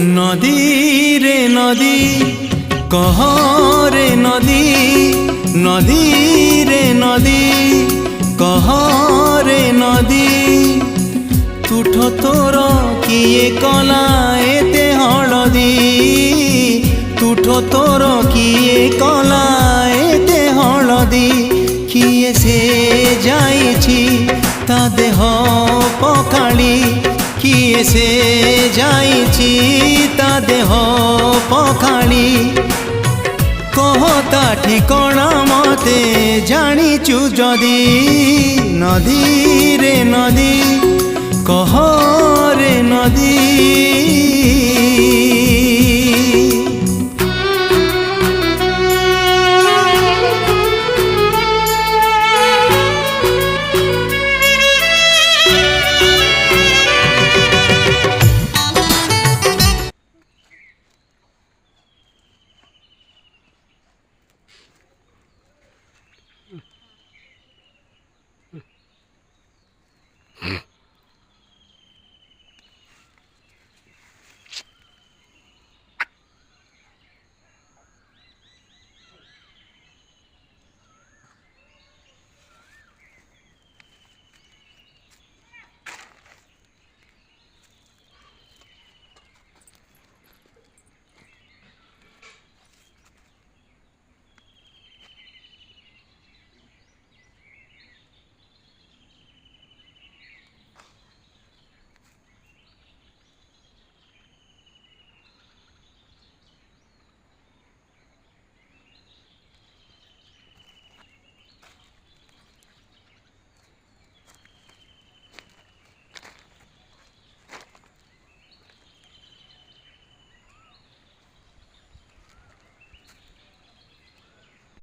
नदी रे नदी कह रे नदी नदी रे नदी कह रे नदी तुठ तोर किए कला एते हलदी तुठ तोर किए कला एते हलदी किए से जाइछि ता देह पखाड़ी किए से जाइछि ता देह पखाड़ी कहता ठिकणा मते जानिचु जदी नदी रे नदी कह रे नदी।